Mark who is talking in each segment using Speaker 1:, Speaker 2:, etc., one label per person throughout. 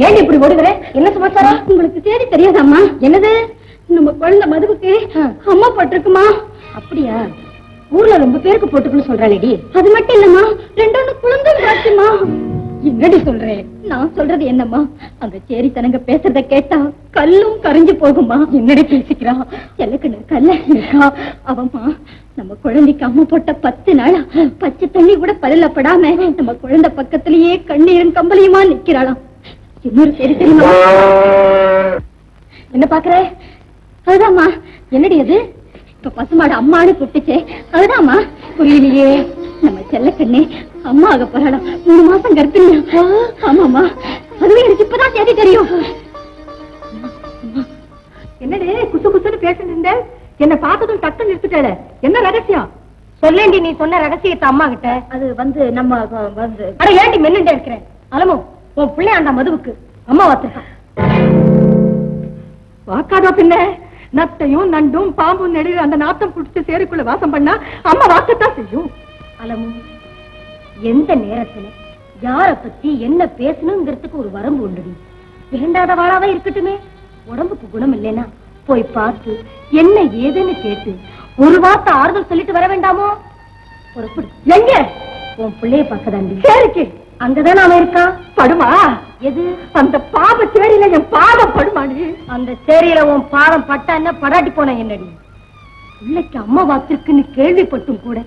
Speaker 1: ஏன் இப்படி ஓடுகிற? என்ன சமாச்சாரம்? உங்களுக்கு தேடி தெரியாதாம்மா? என்னது? நம்ம குழந்தை மதுவுக்கு அம்மா போட்டிருக்குமா? அப்படியா? ஊர்ல ரொம்ப பேருக்கு போட்டுக்குன்னு சொல்றாளேடி. அது மட்டும் இல்லம்மா, ரெண்டு குழந்தை காட்டுமா. என்னடி சொல்றேன்? நான் சொல்றது என்னம்மா, அந்த சேரி தனங்க பேசுறத கேட்டா கல்லும் கரைஞ்சு போகுமா. என்னடி பேசிக்கிறா? எனக்கு கல்ல இருக்கா அவம்மா. நம்ம குழந்தைக்கு அம்மா போட்ட 10 நாளா பச்சை தண்ணி கூட பல்ல படாம நம்ம குழந்தை பக்கத்திலேயே கண்ணீரும் கம்பளியுமா நிக்கிறாளாம். இன்னொரு சரி தெரியுமா? என்ன பாக்குற? அதுதாம்மா. என்னடி அது? இப்ப பசுமாடு அம்மானு கூப்பிட்டுச்சே, அதுதாம்மா. புரியலையே. நம்ம செல்லக்கண்ணே அம்மா ஆக போறாளாம். 3 மாசம் கர்ப்பிணி. ஆமாமா, அதுவே எனக்கு இப்பதான் தேதி தெரியும். என்னடே குசு குசுன்னு பேசிட்டு இருந்த? என்ன பார்த்ததும் டக்குன்னு நிறுத்திட்டாளே, என்ன ரகசியம்? சொல்லேண்டி நீ சொன்ன ரகசியத்தை அம்மா கிட்ட. அது நம்ம அட ஏண்டி மென்னுட்டே இருக்கிறேன்? அலமோ, உன் பிள்ளையாண்டா மதுவுக்கு அம்மா வாத்திருக்கான். வாக்காதோ பின்ன? நத்தையும் நண்டும் பாம்பும் நெடுக அந்த நாத்தம் குடிச்சு சேருக்குள்ள வாசம் பண்ணா அம்மா வாக்கத்தான் செய்யும். அலமு, எந்த நேரத்துல யார பத்தி என்ன பேசணுங்கிறதுக்கு ஒரு வரம்பு உண்டு. வேண்டாத வாழாவே இருக்கட்டுமே. உடம்புக்கு குணம் இல்லைன்னா போய் பார்த்து என்ன ஏதுன்னு கேட்டு ஒரு வார்த்தை ஆறுதல் சொல்லிட்டு வர வேண்டாமோ? புறப்படு. எங்க? உன் பிள்ளைய பக்கதாண்டி. சரிக்கு அங்கதான் அவன் இருக்கான். படுமா? எது? அந்த பாவ சேரியில என் பாவம் படுமாடி. அந்த சேரியில உன் பாவம் பட்டா என்ன, படாட்டி போன என்னடி? பிள்ளைக்கு அம்மா வாத்திருக்குன்னு கேள்விப்பட்டும் கூட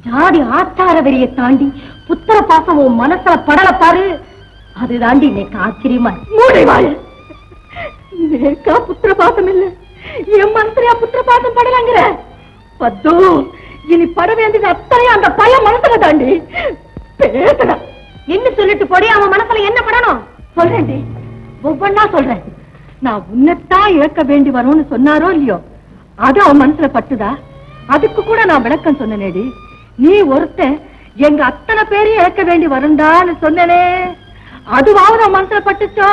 Speaker 1: ஜாதி ஆச்சார வெறிய தாண்டி புத்திர பாசம் உன் மனசுல படல பாரு. அது தாண்டி இன்னைக்கு ஆச்சரியமா. மூளை வாழ நேக்கா புத்திர பாசம் இல்ல, என் மனசுலயா புத்திர பாசம் படலங்கிற? பத்தோ, இனி பட வேண்டியது அத்தனையும் அந்த பையன் மனசுல தாண்டி. பேசல என்ன சொல்லிட்டு போடி. அவன் மனசுல என்ன படணும்? சொல்றேன், ஒவ்வொன்னா சொல்றேன். நான் உன்னைத்தான் இழக்க வேண்டி வரும்னு சொன்னாரோ இல்லையோ, அது அவன் மனசுல பட்டுதா? அதுக்கு கூட நான் விளக்கம் சொன்னேடி. நீ ஒருத்த எங்க அத்தனை பேரையும் இழக்க வேண்டி வருண்டான்னு சொன்னனே, அதுவாவது அவன் மனசுல பட்டுச்சோ?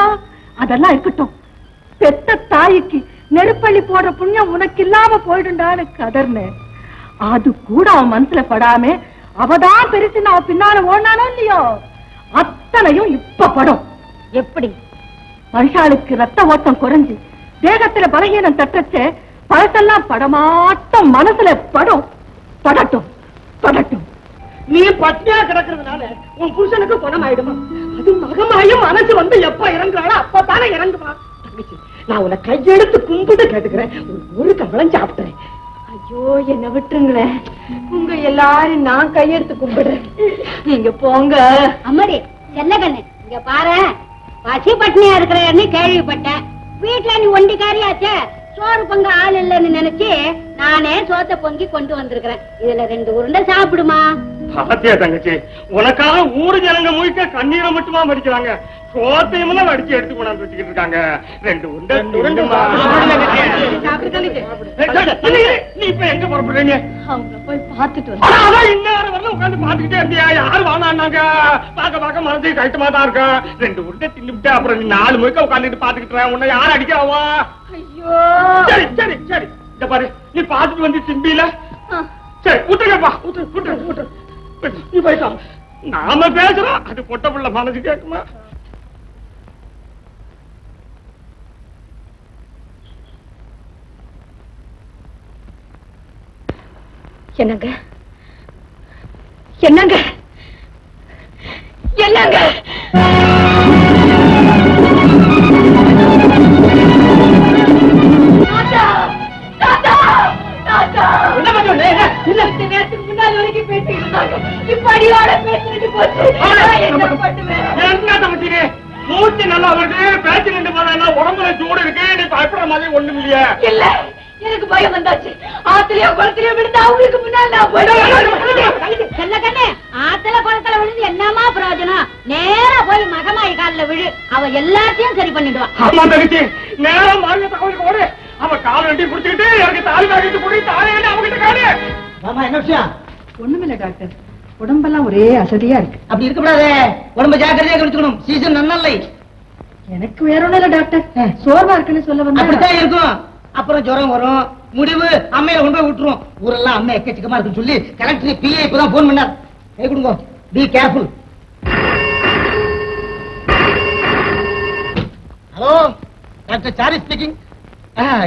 Speaker 1: அதெல்லாம் இருக்கட்டும். பெத்த தாய்க்கு நெருப்பள்ளி போடுற புண்ணியம் உனக்கு இல்லாம போயிடுண்டான்னு கதர்னு, அது கூட அவன் மனசுல படாம அவதான் பெருசு நான் பின்னால ஓடானோ இல்லையோ, அத்தனையும் இப்ப படும். எப்படி? மனுஷாளுக்கு ரத்த ஓட்டம் குறைஞ்சு தேகத்துல பலகீனம் தட்டச்ச பழசெல்லாம் படமாட்டம் மனசுல படும். படட்டும் படட்டும். நீ பட்டியா கிடக்கிறதுனால உன் புருஷனுக்கு குணம் ஆயிடுமா? அது மகமாயும் மனசு வந்து எப்ப இறங்குறாளோ அப்பதானே இறங்குமா? நான் உன்னை கையெடுத்து கும்பிட்டு கேட்டுக்கிறேன், ஒரு கவலம் சாப்பிட்டுறேன். ஐயோ, என்ன விட்டுருங்களேன். உங்க எல்லாரும் நான் கையெடுத்து கும்பிடுறேன். நீங்க போங்க.
Speaker 2: அம்மாடி செல்லகண்ணு, இங்க பாரு. பசி பட்டினியா இருக்கிறன்னு கேள்விப்பட்டேன். வீட்டுல நீ ஒண்டிக்காரியாச்சே, சோறு பொங்க ஆள் இல்லைன்னு நினைச்சு நானே சோத்த பொங்கி கொண்டு வந்திருக்கிறேன். இதுல 2 உருண்டை சாப்பிடுமா?
Speaker 3: பாத்தியா தங்கச்சி, உனக்காக ஊரு ஜனங்க முழுக்க கண்ணீரை மட்டுமா மடிக்கிறாங்க, சோத்தையும் அடிச்சு எடுத்து கொண்டாந்து வச்சுக்கிட்டு இருக்காங்க. 2 உருண்டை. நீ இப்ப எங்க புறப்படுறீங்க?
Speaker 2: அவங்க போய் பாத்துட்டு
Speaker 3: இந்நேரம் வரல உட்காந்து பாத்துக்கிட்டே இருந்தியா? யாரு வானாங்க? பாக்க மனசு கஷ்டமா தான் இருக்கா. 2 உருண்டை தின்னுட்டு அப்புறம் நீ 4 முழுக்க உட்காந்துட்டு பாத்துக்கிட்டு உன்னை யாரு அடிக்காவா?
Speaker 2: ஐயோ,
Speaker 3: சரி சரி சரி, இந்த பாரு, நீ பாத்துட்டு வந்து சிம்பியில. சரி, ஊட்டுங்கப்பா, ஊட்டு. நீ போயிட்டா நாம பேசுறோம், அது பொட்ட பிள்ளை மனசு கேட்குமா?
Speaker 2: என்னங்க என்னங்க என்னங்க? நேரத்துக்கு முன்னாடி வரைக்கும் பேசிட்டு இருந்தாங்க, இப்ப அடியோட பேசிட்டு போச்சு.
Speaker 3: மூச்சு நல்லா வருது, பேச்சு நின்று போனா உடம்புல சூடு இருக்கு, நீ பயப்படுற மாதிரி ஒண்ணும் இல்லையா?
Speaker 2: இல்ல, எனக்கு பயம் வந்தாச்சு. ஆத்திரையோ குளத்திலையோ விழுந்து அவங்களுக்கு முன்னாடி நான் ஆத்துல குளத்துல விழுந்து என்னமா பிரயோஜனம்? நேரா போய் மகமாயி காலில் விழு, அவ எல்லாத்தையும் சரி பண்ணிடுவான்.
Speaker 3: ஆமா தங்கச்சி, நேரம் மாறிய தகவலுக்கு ஓடு. அவ கால் ரெண்டி குடிச்சுக்கிட்டு எனக்கு தாலி வாங்கிட்டு போய் தாலி வேண்டி அவங்கிட்ட காலு.
Speaker 4: ஆமா, என்ன விஷயம்?
Speaker 1: ஒண்ணுமில்ல டாக்டர், உடம்பெல்லாம் ஒரே அசதியா இருக்கு.
Speaker 4: அப்படி இருக்கக்கூடாது, உடம்பு ஜாக்கிரதையா கவனிச்சுக்கணும். சீசன் நன்னல்லை.
Speaker 1: எனக்கு வேற ஒண்ணும் இல்ல டாக்டர், சோர்வா இருக்குன்னு சொல்ல வந்தேன்.
Speaker 4: அப்படித்தான் இருக்கும். அப்புறம் ஜுரம் வரும், முடிவு அம்மையை கொண்டு போய் விட்டுரும். ஊரெல்லாம் அம்மை எக்கச்சக்கமா இருக்குன்னு சொல்லி கலெக்டர் பிஏ இப்பதான் போன் பண்ணார். கை கொடுங்க, be careful. Hello, doctor Chari speaking.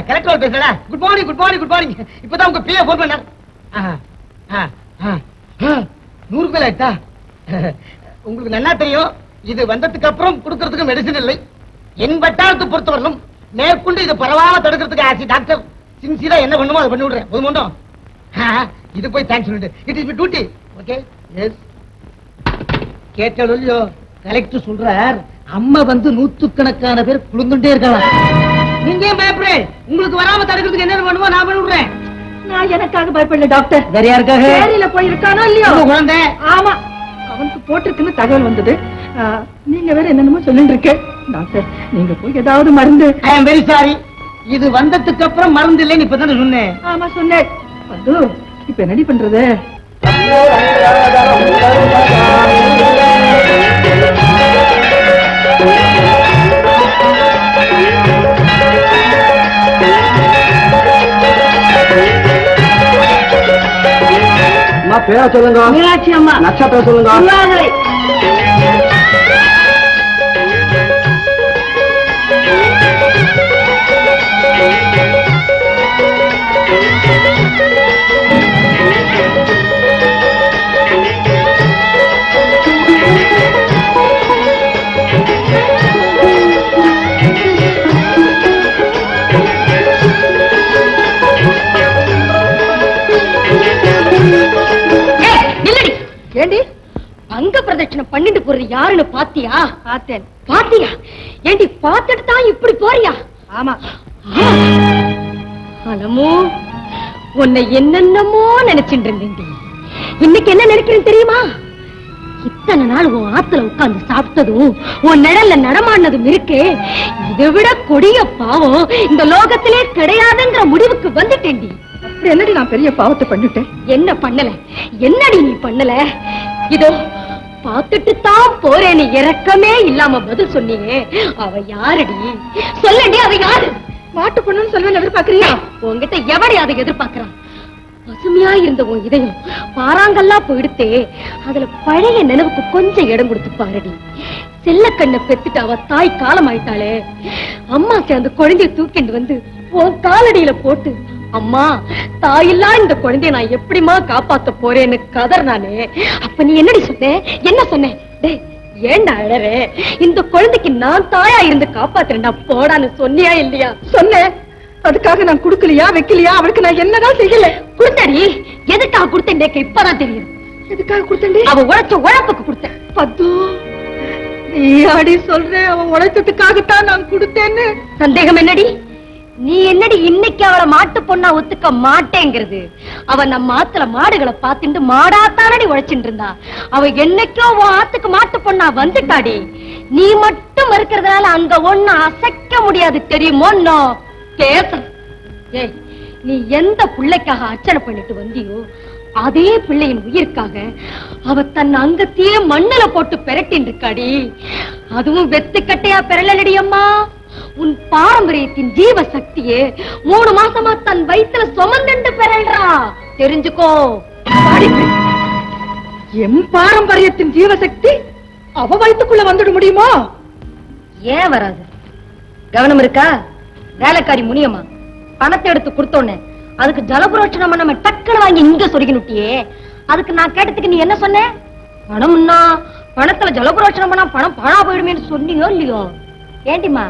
Speaker 4: Collector பேசுறா. Good morning, good morning, good morning. இப்பதான் உங்க பிஏ போன் பண்ணார். 100 ரூபாய் ஆயிட்டா? உங்களுக்கு நல்லா தெரியும், இது வந்ததுக்கு அப்புறம் கொடுக்கறதுக்கு மெடிசன் இல்லை. என் வட்டாரத்தை பொறுத்தவரையிலும் மேற்கொண்டு இது பரவாம தடுக்கிறதுக்கு ஆச்சு டாக்டர் சின்சியரா என்ன பண்ணுமோ அதை பண்ணி விடுறேன். போதும் மட்டும் இது போய் தேங்க்ஸ் சொல்லிட்டு it is duty. Okay, yes. கேட்டோ கலெக்டர் சொல்றார், அம்மா வந்து 100கணக்கான பேர் குழுந்துட்டே இருக்கலாம். நீங்க ஏன் பயப்படுறேன்? உங்களுக்கு வராம தடுக்கிறதுக்கு என்ன பண்ணுமோ நான் பண்ணி விடுறேன்.
Speaker 1: நான் எனக்காக பயப்படல டாக்டர்.
Speaker 4: வேற யாருக்காக?
Speaker 1: சேரியில போயிருக்கானோ இல்லையோ
Speaker 4: குழந்தை.
Speaker 1: ஆமா, அவனுக்கு போட்டிருக்குன்னு தகவல் வந்தது. நீங்க வேற என்னென்னமோ சொல்லிட்டு இருக்க டாக்டர். நீங்க போய் ஏதாவது மருந்து.
Speaker 4: ஐ அம் வெரி சாரி, இது வந்ததுக்கு அப்புறம் மருந்து இல்லைன்னு இப்பதானே சொன்னேன்.
Speaker 1: ஆமா சொன்னேன். வந்து இப்ப என்னடி பண்றது?
Speaker 3: அம்மா பேரா சொல்லுங்க.
Speaker 2: மீனாட்சி அம்மா.
Speaker 3: நட்சத்திரம் சொல்லுங்க.
Speaker 2: திருவாதிரை.
Speaker 1: ஏண்டி
Speaker 2: அங்க பிரதட்சணம் பண்ணிட்டு போறது யாருன்னு பாத்தியா?
Speaker 1: பார்த்தேன்.
Speaker 2: பாத்தியா? ஏண்டி பாத்துட்டு தான் இப்படி போறியா?
Speaker 1: ஆமா.
Speaker 2: அலமோ, உன்னை என்னென்னமோ நினைச்சுட்டு இருந்தேன். இன்னைக்கு என்ன நினைக்கிறேன் தெரியுமா? இத்தனை நாள் உன் ஆத்துல உட்கார்ந்து சாப்பிட்டதும் உன் நிழல்ல நடமாடினதும் இருக்கே, இதை விட கொடிய பாவம் இந்த லோகத்திலே கிடையாதுங்கிற முடிவுக்கு வந்துட்டேன்டி.
Speaker 1: அப்படி என்னடி நான் பெரிய பாவத்தை பண்ணிட்டேன்?
Speaker 2: என்ன பண்ணல? என்னடி நீ பண்ணல? இதோ பாத்துட்டு தான் போறேன்னு இறக்கமே இல்லாம பதில் சொன்னீங்க. அவ யாருடி? சொல்லடி, அவ யாரு?
Speaker 1: மாட்டு பொண்ணுன்னு சொல்லுவேன் எதிர்பார்க்கறியா?
Speaker 2: உன்கிட்ட எவடி அதை எதிர்பார்க்கறான்? பசுமையா இருந்த உன் இதயம் பாறாங்கல்லா போயிடுத்தே, அதுல பழைய நினைவுக்கு கொஞ்சம் இடம் கொடுத்து பாருடி. செல்லக்கண்ணை பெத்துட்டு அவ தாய் காலம் ஆயிட்டாளே, அம்மா சேர்ந்து குழந்தைய தூக்கிட்டு வந்து உன் காலடியில போட்டு, அம்மா தாயில்லா இந்த குழந்தைய நான் எப்படிமா காப்பாத்த போறேன்னு கதர்னானே. அப்ப நீ என்னடி சொன்ன? என்ன சொன்ன? டேய், ஏண்டா அழறே? இந்த குழந்தைக்கு நான் தாயா இருந்து காப்பாத்துறேன்டா போடான்னு சொன்னியா இல்லையா?
Speaker 1: சொன்னேன். அதுக்காக நான் குடுக்கலையா வைக்கலையா? அவளுக்கு நான் என்னதான் செய்யல.
Speaker 2: கொடுத்தடி. எதுக்காக கொடுத்தேன் இப்பதான் தெரியும்.
Speaker 1: எதுக்காக கொடுத்தேன்டி?
Speaker 2: அவ உழைச்ச உழைப்புக்கு கொடுத்தேன்.
Speaker 1: பத்து, நீ ஆடி சொல்ற அவன் உழைச்சதுக்காகத்தான் நான் கொடுத்தேன்னு.
Speaker 2: சந்தேகம் என்னடி? நீ என்னடி இன்னைக்கு அவளை மாட்டு பொண்ணா ஒத்துக்க மாட்டேங்கிறது? அவ நம்ம ஆத்துல மாடுகளை பாத்துட்டு மாடாத்தானடி உழைச்சிட்டு இருந்தா. அவ என்னைக்கோ உன் ஆத்துக்கு மாட்டு பொண்ணா வந்துட்டாடி. நீ மட்டும் இருக்கிறதுனால அங்க ஒண்ணு அசைக்க முடியாது தெரியுமோ? பேச. ஏய், நீ எந்த பிள்ளைக்காக அர்ச்சனை பண்ணிட்டு வந்தியோ அதே பிள்ளையின் உயிருக்காக அவ தன் அங்கத்தையே மண்ணுல போட்டு பெரட்டின் இருக்காடி. அதுவும் வெத்துக்கட்டையா பெறலடி அம்மா. உன் பாரம்பரியத்தின் ஜீவ சக்தியே 3 மாசமா தன் வயிற்றுல சுமந்துண்டு பெறல்றா. தெரிஞ்சுக்கோ.
Speaker 1: என் பாரம்பரியத்தின் ஜீவசக்தி அவ வயிற்றுக்குள்ள வந்துட முடியுமா?
Speaker 2: ஏன் வராது? கவனம் இருக்கா? வேலைக்காரி முனியம்மா பணத்தை எடுத்து கொடுத்தோன்னே அதுக்கு ஜலபுரோட்சணம் நம்ம டக்குன்னு வாங்கி இங்க சொருகினுட்டியே. அதுக்கு நான் கேட்டதுக்கு நீ என்ன சொன்ன? பணம்னா பணத்துல ஜலபுரோட்சணம் பண்ணா பணம் பாழா போயிடுமேன்னு சொன்னீங்க இல்லையோ? ஏண்டிமா,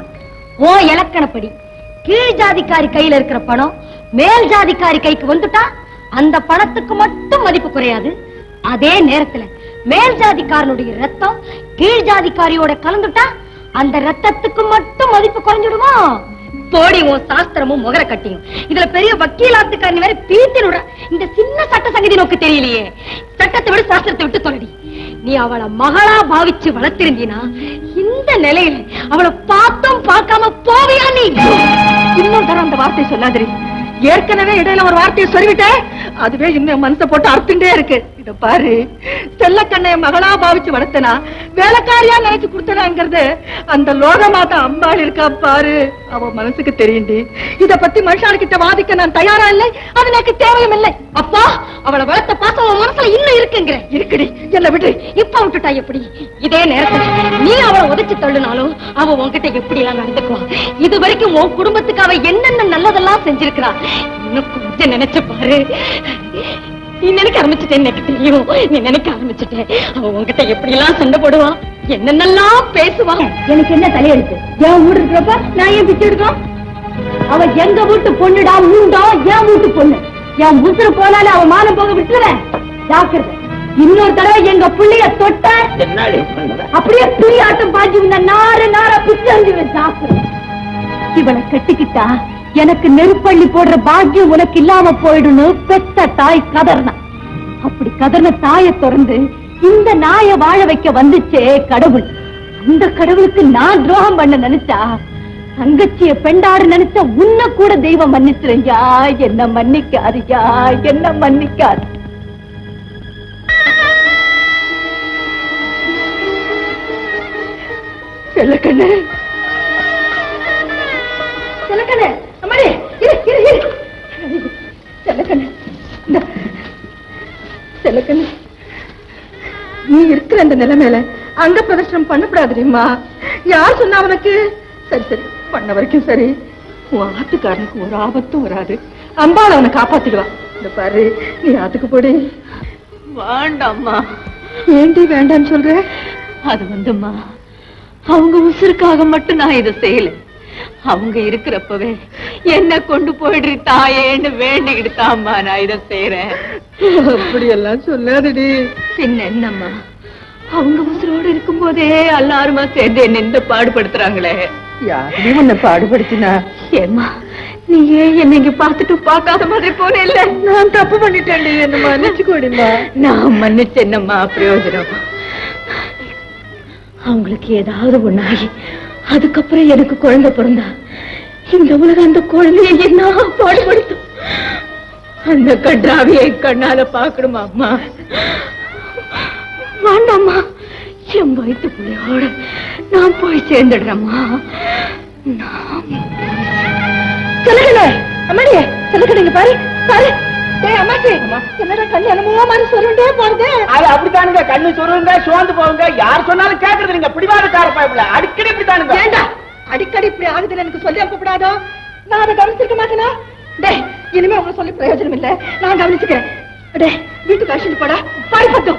Speaker 2: ஓ இலக்கணப்படி கீழ் ஜாதிக்காரி கையில இருக்கிற பணம் மேல் ஜாதிக்காரி கைக்கு வந்துட்டா அந்த பணத்துக்கு மட்டும் மதிப்பு குறையாது. அதே நேரத்துல மேல் ஜாதிக்காரனுடைய ரத்தம் கீழ் ஜாதிக்காரியோட கலந்துட்டா அந்த ரத்தத்துக்கு மட்டும் மதிப்பு குறைஞ்சிடுமா? போடி உன் சாஸ்திரமும் முகர கட்டியும். இதுல பெரிய வக்கீலாத்துக்காரன் வேற பீத்தினுட. இந்த சின்ன சட்ட சங்கதி நோக்கு தெரியலையே. சட்டத்தை விட சாஸ்திரத்தை விட்டு சொல்லடி. நீ அவளை மகளா பாவிச்சு வளர்த்திருந்தீனா இந்த நிலையில அவளை பார்த்தும் பார்க்காம போவியா நீ?
Speaker 1: இன்னும் தர அந்த வார்த்தை சொல்லாதிரி. ஏற்கனவே இடையில ஒரு வார்த்தையை சொல்லிவிட்டேன். அதுவே இன்னும் மனசை போட்டு அறுத்துட்டே இருக்கு. இத பாரு, செல்லக்கண்ணைய மகளா பாவிச்சு வளர்த்தனா, வேலைக்காரியா நினைச்சு கொடுத்தனாங்கிறது அந்த லோகமாதா அம்பாள் இருக்கா பாரு, அவ மனசுக்கு தெரியுண்டி. இத பத்தி மனுஷாளுக்கிட்ட வாதிக்க நான் தயாரா இல்லை, அது எனக்கு தேவையும் இல்லை. அப்பா, அவளை வளர்த்த பாசம் அவன் மனசுல இன்னும் இருக்குங்கிற. இருக்குடி, என்ன விட்டு இப்ப விட்டுட்டா எப்படி? இதே நேரத்துல நீ அவளை உதைச்சு தள்ளுனாலும் அவ உன்கிட்ட எப்படி எல்லாம் நடந்துக்குவா. இது வரைக்கும் உன் குடும்பத்துக்கு அவ என்னென்ன நல்லதெல்லாம் செஞ்சிருக்கிறா. இன்னும் கொஞ்சம் நினைச்சு பாரு. நீ நினைக்க ஆரம்பிச்சுட்டேன்னு எனக்கு தெரியும். நீ நினைக்க ஆரம்பிச்சுட்டேன். அவ உன்கிட்ட எப்படி எல்லாம் சண்டை போடுவான், என்னென்னலாம் பேசுவான். எனக்கு என்ன தலையெழுத்து? என் வீடு இருக்கிறப்ப நான் ஏன் பிச்சு எடுக்கணும்? அவ எங்க வீட்டு பொண்ணுடா, மூண்டோ என் வீட்டு பொண்ணு. என் உசுறு போனாலே அவ மானம் போக விட்டுருவேன். ஜாக்கிரதை, இன்னொரு தடவை எங்க பிள்ளைய தொட்ட அப்படியே புளியாட்டம் பாஞ்சு நார நார பிச்சு அஞ்சுவேன். ஜாக்கிரதை. இவளை கட்டிக்கிட்டா எனக்கு நெருப்பள்ளி போடுற பாக்கியம் உனக்கு இல்லாம போயிடுன்னு பெத்த தாய் கதர்னா. அப்படி கதர்ன தாயை திறந்து இந்த நாயை வாழ வைக்க வந்துச்சே கடவுள். அந்த கடவுளுக்கு நான் துரோகம் பண்ண நினைச்சா, தங்கச்சிய பெண்டாடு நினைச்சா உன்னை கூட தெய்வம் மன்னிச்சிருஞ்சா. என்ன மன்னிக்காதியா, என்ன மன்னிக்காது. செல்லக்கண்ணு, செல்லக்கண்ணு, அம்மாடி, இரு இரு இரு. செல்லக்கண்ணு, செல்லக்கண்ணு, நீ இருக்கிற அந்த நிலைமையில அங்க பிரதர்ஷனம் பண்ணப்படாதுமா. யார் சொன்னா அவனுக்கு? சரி சரி, பண்ண வரைக்கும் சரி. உன் ஆத்துக்காரனுக்கு ஒரு ஆபத்தும் வராது. அம்பாள் அவனை காப்பாத்திடுவா. இந்த பாரு, நீ ஆத்துக்கு போடி. வேண்டாம்மா. ஏண்டி வேண்டான்னு சொல்ற? அது வந்தும்மா, அவங்க உசுருக்காக மட்டும் நான் இதை செய்யல. அவங்க இருக்கிறப்பவே என்ன கொண்டு போயிடு தாயேன்னு வேண்டிக்கிட்டு தாம்மா நான் இதை செய்யறேன். அப்படியெல்லாம் சொல்லாதடி. பின்ன என்னம்மா, அவங்க உசுரோடு இருக்கும் போதே எல்லாருமா சேர்ந்து என்ன இந்த பாடுபடுத்துறாங்களே. யாரையும் உன்னை பாடுபடுத்தினா? ஏம்மா, நீ ஏன் என்ன இங்க பார்த்துட்டு பார்க்காத மாதிரி போன இல்ல? நான் தப்பு பண்ணிட்டேன், என்ன மன்னிச்சுக்கோடிமா. நான் மன்னிச்சு என்னம்மா பிரயோஜனம்? அவங்களுக்கு ஏதாவது ஒண்ணாகி அதுக்கப்புறம் எனக்கு குழந்தை பிறந்தா இந்த உலகம் அந்த குழந்தைய என்ன பாடுபடுத்தும்? அந்த கன்றாவியை கண்ணால பாக்கணுமா அம்மா? வேண்டாம்மா, என் வயிற்று பிள்ளையோட நான் போய் சேர்ந்துடுறேம்மா. சொல்லுங்க அம்மாடியே, சொல்லுங்க பாரு பாரு. அம்மாச்சி, என்னடா கண்ணு என்னமோ மாதிரி சொல்லுண்டே போறது?
Speaker 4: அது அப்படித்தானுங்க, கண்ணு சொல்லுங்க, சோர்ந்து போகுங்க. யார் சொன்னாலும் கேட்கறது நீங்க பிடிவாதக்கார பாய்ப்புல. அடிக்கடி இப்படித்தானுங்க.
Speaker 1: வேண்டாம், அடிக்கடி இப்படி ஆகுதுன்னு எனக்கு சொல்லி அனுப்பப்படாதோ? நான் அதை கவனிச்சிருக்க மாட்டேனா? டே, இனிமே உங்களுக்கு சொல்லி பிரயோஜனம் இல்லை, நான் கவனிச்சுக்கிறேன். டே, வீட்டுக்கு அழைச்சிட்டு போடா. பாய் பத்தம்.